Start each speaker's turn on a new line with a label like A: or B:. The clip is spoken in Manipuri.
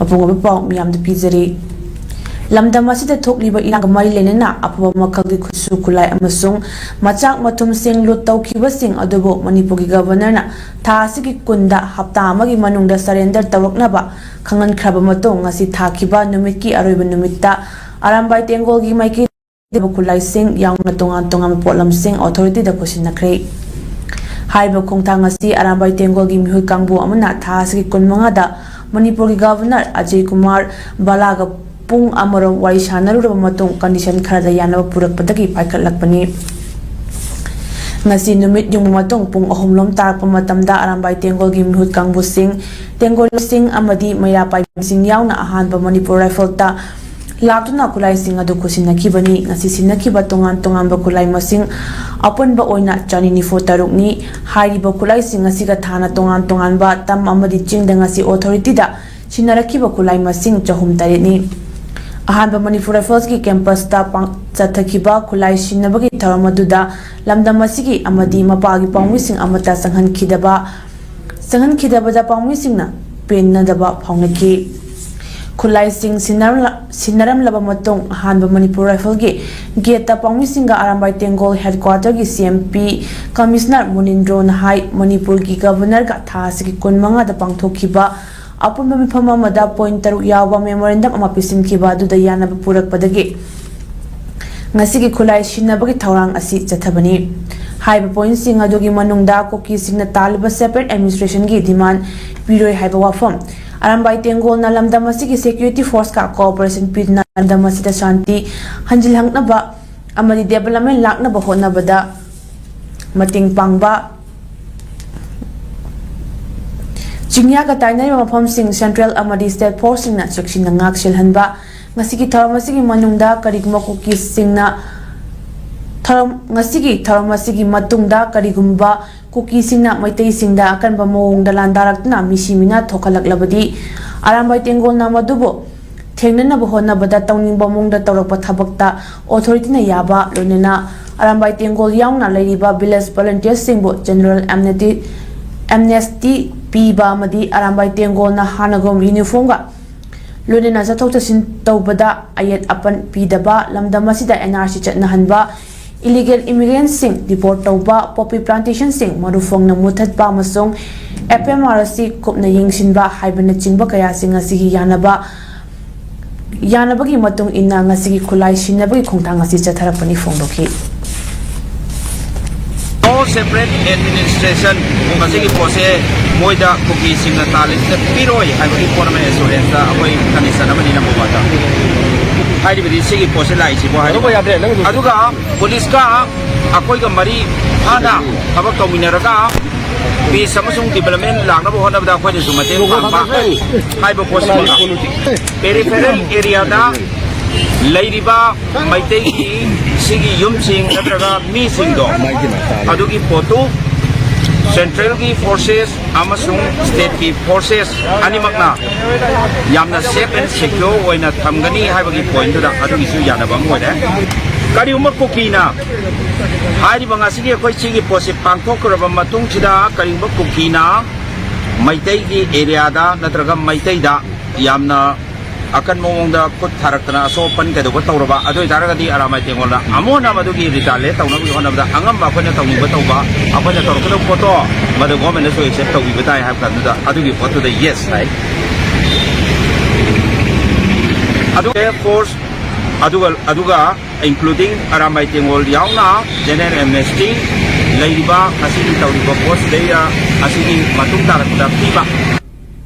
A: ꯃꯄꯨꯡ ꯑꯣꯏꯕ ꯄꯥꯎ ꯃꯤꯌꯥꯝꯗ ꯄꯤꯖꯔꯤ ꯂꯝꯗꯝ ꯑꯁꯤꯗ ꯊꯣꯛꯂꯤꯕ ꯏꯔꯥꯡꯒ ꯃꯔꯤ ꯂꯩꯅꯅ ꯑꯐꯕ ꯃꯈꯜꯒꯤ ꯈꯨꯠꯁꯨ ꯈꯨꯠꯂꯥꯏ ꯑꯃꯁꯨꯡ ꯃꯆꯥꯛ ꯃꯊꯨꯝꯁꯤꯡ ꯂꯨꯠ ꯇꯧꯈꯤꯕꯁꯤꯡ ꯑꯗꯨꯕꯨ ꯃꯅꯤꯄꯨꯔꯒꯤ ꯒꯕꯔꯅꯔꯅ ꯊꯥ ꯑꯁꯤꯒꯤ ꯀꯨꯟꯗ ꯍꯞꯇꯥ ꯑꯃꯒꯤ ꯃꯅꯨꯡꯗ ꯁꯔꯦꯟꯗꯔ ꯇꯧꯔꯛꯅꯕ ꯈꯪꯍꯟꯈ꯭ꯔꯕ ꯃꯇꯨꯡ ꯉꯁꯤ ꯊꯥꯈꯤꯕ ꯅꯨꯃꯤꯠꯀꯤ ꯑꯔꯣꯏꯕ ꯅꯨꯃꯤꯠꯇ ꯑꯔꯥꯝꯕꯥꯏ ꯇꯦꯡꯒꯣꯜꯒꯤ ꯃꯥꯏꯀꯩꯗ ꯈꯨꯠꯂꯥꯏꯁꯤꯡ ꯌꯥꯎꯅ ꯇꯣꯉꯥꯟ ꯇꯣꯉꯥꯟꯕ ꯄꯣꯠꯂꯝꯁꯤꯡ ꯑꯣꯊꯣꯔꯤꯇꯤꯗ ꯈꯨꯠꯁꯤꯟꯅꯈ꯭ꯔꯦ ꯍꯥꯏꯔꯤꯕ ꯈꯣꯡꯊꯥꯡ ꯑꯁꯤ ꯑꯔꯥꯝꯕꯥꯏ ꯇꯦꯡꯒꯣꯜꯒꯤ ꯃꯤꯍꯨꯠ ꯀꯥꯡꯕꯨ ꯑꯃꯅ ꯊꯥ ꯑꯁꯤꯒꯤ 15ꯗ ꯃꯅꯤꯄꯨꯔꯒꯤ ꯒꯕꯔꯅꯔ ꯑꯖय ꯀꯨꯃꯥꯔ ꯕꯥꯂꯥꯒ ꯄꯨꯡ ꯑꯃꯔꯣꯝ ꯋꯥꯔꯤ ꯁꯥꯟꯅꯔꯨꯔꯕ ꯃꯇꯨꯡ ꯀꯟꯗꯤꯁꯟ ꯈꯔꯗ ꯌꯥꯅꯕ ꯄꯨꯔꯛꯄꯗꯒꯤ ꯄꯥꯏꯈꯠꯂꯛꯄꯅꯤ ꯉꯁꯤ ꯅꯨꯃꯤꯠ ꯌꯨꯡꯕ ꯃꯇꯨꯡ ꯄꯨꯡ 3 ꯇꯥꯔꯛꯄ ꯃꯇꯝꯗ ꯑꯔꯥꯝꯕꯥꯏ ꯇꯦꯡꯒꯣꯜꯒꯤ ꯃꯤꯍꯨꯠ ꯀꯥꯡꯕꯨꯁꯤꯡ ꯇꯦꯡꯒꯣꯜꯁꯤꯡ ꯑꯃꯗꯤ ꯃꯩꯔꯥ ꯄꯥꯏꯕꯤꯁꯤꯡ ꯌꯥꯎꯅ ꯑꯍꯥꯟꯕ ꯃꯅꯤꯄꯨꯔ ꯔꯥꯏꯐꯜꯇ ꯂꯥꯛꯇꯨꯅ ꯈꯨꯠꯂꯥꯏꯁꯤꯡ ꯑꯗꯨ ꯈꯨꯠꯁꯤꯟꯅꯈꯤꯕꯅꯤ ꯉꯁꯤ ꯁꯤꯟꯅꯈꯤꯕ ꯇꯣꯉꯥꯟ ꯇꯣꯉꯥꯟꯕ ꯈꯨꯠꯂꯥꯏ ꯃꯁꯤꯡ ꯑꯄꯨꯟꯕ ꯑꯣꯏꯅ 994ꯅꯤ ꯍꯥꯏꯔꯤꯕ ꯈꯨꯠꯂꯥꯏꯁꯤꯡ ꯑꯁꯤꯒ ꯊꯥꯅ ꯇꯣꯉꯥꯟ ꯇꯣꯉꯥꯟꯕ ꯇꯝ ꯑꯃꯗꯤ ꯆꯤꯡꯗꯉꯁꯤ ꯑꯣꯊꯣꯔꯤꯇꯤꯗ ꯁꯤꯟꯅꯔꯛꯈꯤꯕ ꯈꯨꯠꯂꯥꯏ ꯃꯁꯤꯡ 303ꯅꯤ ꯑꯍꯥꯟꯕ ꯃꯅꯤꯄꯨꯔ ꯔꯥꯏꯐꯜꯁꯀꯤ ꯀꯦꯝꯄꯁꯇ ꯆꯠꯊꯈꯤꯕ ꯈꯨꯠꯂꯥꯏ ꯁꯤꯟꯅꯕꯒꯤ ꯊꯧꯔꯝ ꯑꯗꯨꯗ ꯂꯝꯗꯝ ꯑꯁꯤꯒꯤ ꯑꯃꯗꯤ ꯃꯄꯥꯒꯤ ꯄꯥꯎꯃꯤꯁꯤꯡ ꯑꯃꯠꯇ ꯆꯪꯍꯟꯈꯤꯗꯕꯗ ꯄꯥꯎꯃꯤꯁꯤꯡꯅ ꯄꯦꯟꯅꯗꯕ ꯐꯥꯎꯅꯈꯤ ꯈꯨꯠꯂꯥꯏꯁꯤꯡ ꯁꯤꯟꯅꯔꯝꯂꯕ ꯃꯇꯨꯡ ꯑꯍꯥꯟꯕ ꯃꯅꯤꯄꯨꯔ ꯔꯥꯏꯐꯜꯒꯤ ꯒꯦꯠꯇ ꯄꯥꯎꯃꯤꯁꯤꯡꯒ ꯑꯔꯥꯝꯕꯥꯏ ꯇꯦꯡꯒꯣꯜ ꯍꯦꯗꯀ꯭ꯋꯥꯔꯇꯔꯒꯤ CMP ꯀꯃꯤꯁꯅꯔ ꯃꯨꯅꯤꯟꯗ꯭ꯔꯣꯅ ꯍꯥꯏ ꯃꯅꯤꯄꯨꯔꯒꯤ ꯒꯕꯔꯅꯔꯒ ꯊꯥ ꯑꯁꯤꯒꯤ 15ꯗ ꯄꯥꯡꯊꯣꯛꯈꯤꯕ ꯑꯄꯨꯟꯕ ꯃꯤꯐꯝ ꯑꯃꯗ ꯄꯣꯏꯟꯠ 3 ꯌꯥꯎꯕ ꯃꯦꯃꯣꯔꯦꯟꯗꯝ ꯑꯃ ꯄꯤꯁꯤꯟꯈꯤꯕ ꯑꯗꯨꯗ ꯌꯥꯅꯕ ꯄꯨꯔꯛꯄꯗꯒꯤ ꯉꯁꯤꯒꯤ ꯈꯨꯠꯂꯥꯏ ꯁꯤꯟꯅꯕꯒꯤ ꯊꯧꯔꯥꯡ ꯑꯁꯤ ꯆꯠꯊꯕꯅꯤ ꯍꯥꯏꯕ ꯄꯣꯏꯟꯠꯁꯤꯡ ꯑꯗꯨꯒꯤ ꯃꯅꯨꯡꯗ ꯀꯨꯀꯤꯁꯤꯡꯅ ꯇꯥꯜꯂꯤꯕ ꯁꯦꯄꯔꯦꯠ ꯑꯦꯗꯃꯤꯅꯤꯁꯇ꯭ꯔꯦꯁꯟꯒꯤ ꯗꯤꯃꯥꯟ ꯄꯤꯔꯣꯏ ꯍꯥꯏꯕ ꯋꯥꯐꯝ ꯑꯔꯥꯝꯕꯥꯏ ꯇꯦꯡꯒꯣꯜꯅ ꯂꯝꯗꯝ ꯑꯁꯤꯒꯤ ꯁꯦꯀ꯭ꯌꯨꯔꯤꯇꯤ ꯐꯣꯔꯁꯀ ꯀꯣꯑꯣꯄꯔꯦꯁꯟ ꯄꯤꯗꯨꯅ ꯂꯝꯗꯝ ꯑꯁꯤꯗ ꯁꯥꯟꯇꯤ ꯍꯟꯖꯤꯜꯍꯟꯅꯕ ꯑꯃꯗꯤ ꯗꯦꯕꯂꯞꯃꯦꯟ ꯂꯥꯛꯅꯕ ꯍꯣꯠꯅꯕꯗ ꯃꯇꯦꯡ ꯄꯥꯡꯕ ꯆꯤꯡꯌꯥꯒ ꯇꯥꯏꯅꯔꯤꯕ ꯃꯐꯝꯁꯤꯡ ꯁꯦꯟꯇ꯭ꯔꯦꯜ ꯑꯃꯗꯤ ꯁ꯭ꯇꯦꯠ ꯐꯣꯔꯁꯁꯤꯡꯅ ꯆꯦꯛꯁꯤꯟꯅ ꯉꯥꯛ ꯁꯦꯜꯍꯟꯕ ꯉꯁꯤꯒꯤ ꯊꯧꯔꯝ ꯑꯁꯤꯒꯤ ꯃꯅꯨꯡꯗ ꯀꯔꯤꯒꯨꯝꯕ ꯉꯁꯤꯒꯤ ꯊꯧꯔꯝ ꯑꯁꯤꯒꯤ ꯃꯇꯨꯡꯗ ꯀꯔꯤꯒꯨꯝꯕ ꯀꯨꯀꯤꯁꯤꯡꯅ ꯃꯩꯇꯩꯁꯤꯡꯗ ꯑꯀꯟꯕ ꯃꯑꯣꯡꯗ ꯂꯥꯟꯗꯥꯔꯛꯇꯨꯅ ꯃꯤꯁꯤ ꯃꯤꯅꯥ ꯊꯣꯛꯍꯜꯂꯛꯂꯕꯗꯤ ꯑꯔꯥꯝꯕꯥꯏ ꯇꯦꯡꯒꯣꯜꯅ ꯃꯗꯨꯕꯨ ꯊꯦꯡꯅꯅꯕ ꯍꯣꯠꯅꯕꯗ ꯇꯧꯅꯤꯡꯕ ꯃꯑꯣꯡꯗ ꯇꯧꯔꯛꯄ ꯊꯕꯛꯇ ꯑꯣꯊꯣꯔꯤꯇꯤꯅ ꯌꯥꯕ ꯂꯣꯏꯅꯅ ꯑꯔꯥꯝꯕꯥꯏ ꯇꯦꯡꯒꯣꯜ ꯌꯥꯎꯅ ꯂꯩꯔꯤꯕ ꯚꯤꯂꯦꯖ ꯚꯣꯂꯨꯟꯇꯤꯌꯔꯁꯤꯡꯕꯨ ꯖꯦꯅꯔꯦꯜ ꯑꯦꯝꯅꯦꯁꯇꯤ ꯄꯤꯕ ꯑꯃꯗꯤ ꯑꯔꯥꯝꯕꯥꯏ ꯇꯦꯡꯒꯣꯜꯅ ꯍꯥꯟꯅꯒꯨꯝ ꯌꯨꯅꯤꯐꯣꯔꯝꯒ ꯂꯣꯏꯅꯅ ꯆꯠꯊꯣꯛ ꯆꯠꯁꯤꯟ ꯇꯧꯕꯗ ꯑꯌꯦꯠ ꯑꯄꯟ ꯄꯤꯗꯕ ꯂꯝꯗꯝ ꯑꯁꯤꯗ NRC ꯆꯠꯅꯍꯟꯕ ꯏꯂꯤꯒꯦꯜ ꯏꯃꯤꯒ꯭ꯔꯦꯟꯠꯁꯤꯡ ꯗꯤꯄꯣꯔꯠ ꯇꯧꯕ ꯄꯣꯄꯤ ꯄ꯭ꯂꯥꯟꯇꯦꯁꯟꯁꯤꯡ ꯃꯔꯨꯐꯣꯡꯅ ꯃꯨꯠꯊꯠꯄ ꯑꯃꯁꯨꯡ FMR ꯑꯁꯤ ꯀꯨꯞꯅ ꯌꯦꯡꯁꯤꯟꯕ ꯍꯥꯏꯕꯅꯆꯤꯡꯕ ꯀꯌꯥꯁꯤꯡ ꯑꯁꯤꯒꯤ ꯌꯥꯅꯕꯒꯤ ꯃꯇꯨꯡ ꯏꯟꯅ ꯉꯁꯤꯒꯤ ꯈꯨꯠꯂꯥꯏ ꯁꯤꯟꯅꯕꯒꯤ ꯈꯣꯡꯊꯥꯡ ꯑꯁꯤ ꯆꯠꯊꯔꯛꯄꯅꯤ ꯐꯣꯡꯗꯣꯛꯈꯤ
B: separate administration masigi pose moida kuki singna talis na piroi haibagi pona me assurance apoi condition amani na bobata haidi bidi sigi pose lai si bo haidi aduga police ka akoi ga mari hana thabak tawminaraga peace amasung development lagna bo hona bada khoi su mate pangba haibo pose peripheral area da Lairiba Maitegi Sigi Yumsing Natraga Mi Singdo Adugi Poto Central Ki Forces Amasung State Ki Forces Animakna Yamna safe and secure Waina Tamgani Habagi Point to the Adugi Yanabam Wada Kari Umar Kukina Hari Bangasigi Koichi Posi Pangkok Matung Chida Karimba Kukina Maitegi Area da Natraga Maiteda Yamna akan mongda kut tharakna so pan ke do tawraba adoi daragadi Arambai Tenggol amona madugi ritale tawna bi honabda angam ba khona tawni ba tawba apana torko photo madu government so accept tawi batai have kan da adugi photo da yes right adu air force aduga including Arambai Tenggol yauna general amnesty leiba asigi tawri ba post leya asigi matung tarakda piba